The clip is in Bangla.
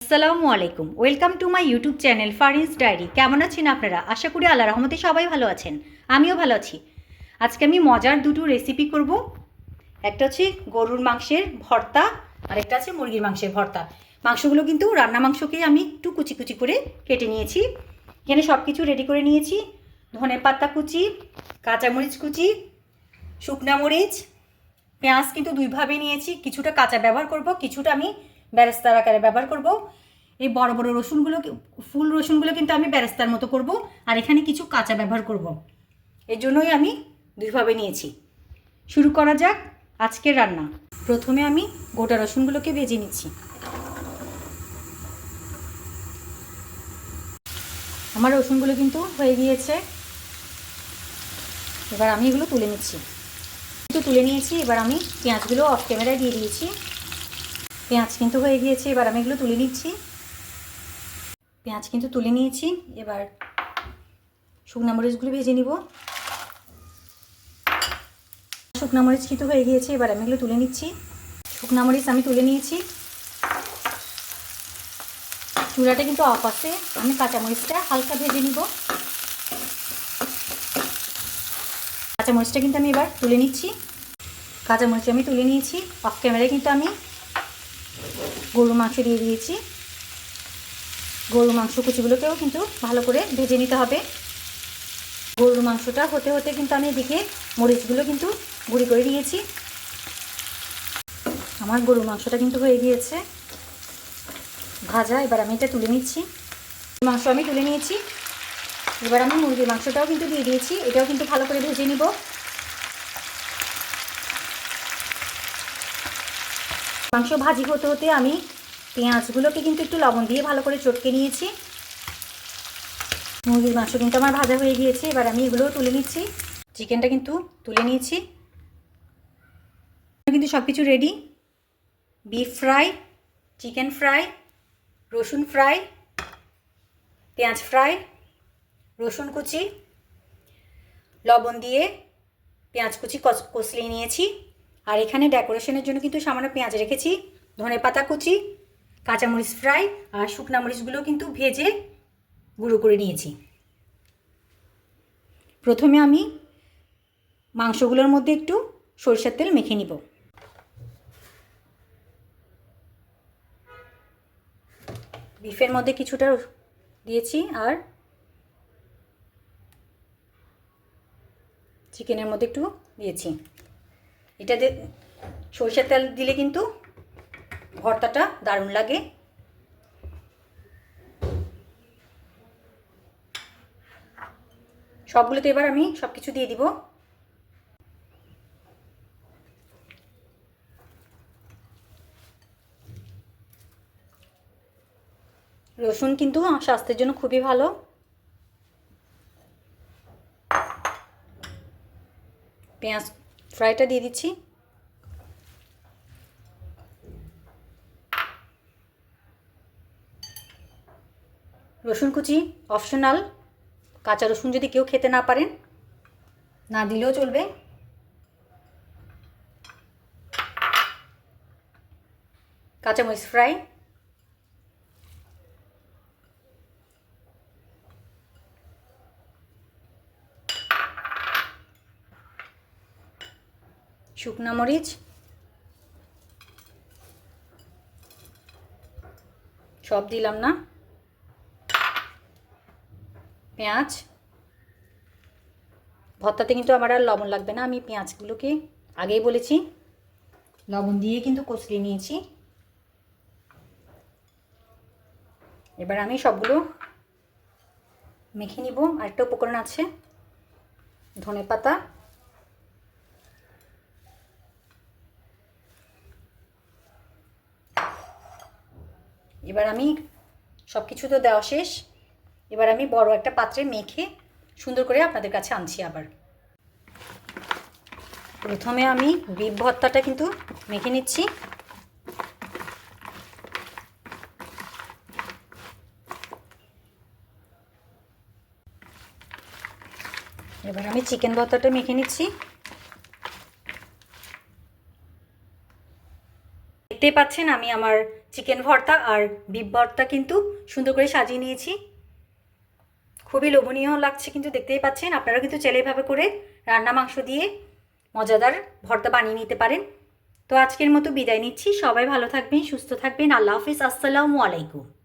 আসসালামু আলাইকুম, welcome to my YouTube channel Farin's diary. কেমন আছেন আপনারা? আশা করি আল্লাহর রহমতে সবাই ভালো আছেন, আমিও ভালো আছি। আজকে আমি মজার দুটো রেসিপি করব। একটা হচ্ছে গরুর মাংসের ভর্তা আর একটা আছে মুরগির মাংসের ভর্তা। মাংসগুলো কিন্তু রান্না মাংসকেই আমি একটু কুচি কুচি করে কেটে নিয়েছি। এখানে সব কিছু রেডি করে নিয়েছি। ধনেপাতা কুচি, কাঁচামরিচ কুচি, শুকনা মরিচ, পেঁয়াজ কিন্তু দুইভাবে নিয়েছি, কিছুটা কাঁচা ব্যবহার করব, কিছুটা আমি বেরেস্তার আকারে ব্যবহার করব। এই বড় বড় রসুনগুলো, ফুল রসুনগুলো কিন্তু আমি বেরেস্তার মতো করব, আর এখানে কিছু কাঁচা ব্যবহার করব। এই জন্যই আমি দুইভাবে নিয়েছি। শুরু করা যাক আজকের রান্না। প্রথমে আমি গোটা রসুনগুলোকে ভেজে নিচ্ছি। আমার রসুনগুলো কিন্তু হয়ে গিয়েছে, এবার আমি এগুলো তুলে নিচ্ছি। তুলে নিয়েছি, এবার আমি পেঁয়াজগুলো অফ ক্যামেরায় দিয়ে দিয়েছি। পেঁয়াজ কিন্তু হয়ে গিয়েছে, এবার আমি এগুলো তুলে নিচ্ছি। পেঁয়াজ কিন্তু তুলে নিয়েছি, এবার শুকনো মরিচগুলো ভেজে নিব। শুকনো মরিচ কিন্তু হয়ে গিয়েছে, এবার আমি এগুলো তুলে নিচ্ছি। শুকনো মরিচ আমি তুলে নিয়েছি। চুলাটা কিন্তু অফ আছে, আমি কাঁচামরিচটা হালকা ভেজে নিব। কাঁচামরিচটা কিন্তু আমি এবার তুলে নিচ্ছি। কাঁচামরিচ আমি তুলে নিয়েছি। অফ ক্যামেরায় কিন্তু আমি গরুর মাংস দিয়ে দিয়েছি। গরুর মাংস কুচিগুলোকেও কিন্তু ভালো করে ভেজে নিতে হবে। গরুর মাংসটা হতে হতে কিন্তু আমি এদিকে মরিচগুলো কিন্তু গুঁড়ি করে নিয়েছি। আমার গরুর মাংসটা কিন্তু হয়ে গিয়েছে ভাজা, এবার আমি এটা তুলে নিচ্ছি। মাংস আমি তুলে নিয়েছি, এবার আমি মুরগির মাংসটাও কিন্তু দিয়ে দিয়েছি, এটাও কিন্তু ভালো করে ভেজে নিব। মাংস ভাজি হতে হতে আমি পেঁয়াজগুলোকে কিন্তু একটু লবণ দিয়ে ভালো করে চটকে নিয়েছি। মুরগির মাংস কিন্তু আমার ভাজা হয়ে গিয়েছে, এবার আমি এগুলোও তুলে নিচ্ছি। চিকেনটা কিন্তু তুলে নিয়েছি। কিন্তু সব কিছু ready. Beef fry, chicken fry, রসুন ফ্রাই, পেঁয়াজ ফ্রাই, রসুন কুচি, লবণ দিয়ে পেঁয়াজ কুচি কষলিয়ে নিয়েছি। আর এখানে ডেকোরেশনের জন্য কিন্তু সামান্য পেঁয়াজ রেখেছি, ধনেপাতা কুচি, কাঁচামরিচ ফ্রাই আর শুকনা মরিচগুলো কিন্তু ভেজে গুঁড়ো করে নিয়েছি। প্রথমে আমি মাংসগুলোর মধ্যে একটু সরষের তেল মেখে নিব। বিফের মধ্যে কিছুটা দিয়েছি, আর চিকেনের মধ্যে একটু দিয়েছি। এটাতে সরষের তেল দিলে কিন্তু ভর্তাটা দারুণ লাগে। সবগুলোতে এবার আমি সব কিছু দিয়ে দিব। রসুন কিন্তু স্বাস্থ্যের জন্য খুবই ভালো। পেঁয়াজ ফ্রাইটা দিয়ে দিচ্ছি। রসুন কুচি অপশনাল, কাঁচা রসুন যদি কেউ খেতে না পারেন না দিলেও চলবে। কাঁচামরিচ ফ্রাই, শুকনা মরিচ, সব দিলাম না, পেঁয়াজ। ভর্তাতে কিন্তু আমার আর লবণ লাগবে না, আমি পেঁয়াজগুলোকে আগেই বলেছি লবণ দিয়ে কিন্তু কষলিয়ে নিয়েছি। এবার আমি সবগুলো মেখে নিব। আরেকটা উপকরণ আছে, ধনেপাতা, এবার আমি সব কিছু তো দেওয়া শেষ, এবার আমি বড় একটা পাত্রে মেখে সুন্দর করে আপনাদের কাছে আনছি। আবার প্রথমে আমি বিফ ভর্তাটা কিন্তু মেখে নিচ্ছি। এবার আমি চিকেন ভর্তাটা মেখে নিচ্ছি। দেখতেই পাচ্ছেন আমি আমার চিকেন ভর্তা আর বিফ ভর্তা কিন্তু সুন্দর করে সাজিয়ে নিয়েছি। খুবই লোভনীয় লাগছে কিন্তু দেখতেই পাচ্ছেন। আপনারা কিন্তু চাইলে এভাবে করে রান্না মাংস দিয়ে মজাদার ভর্তা বানিয়ে নিতে পারেন। তো আজকের মতো বিদায় নিচ্ছি। সবাই ভালো থাকবেন, সুস্থ থাকবেন। আল্লাহ হাফিজ। আসসালামু আলাইকুম।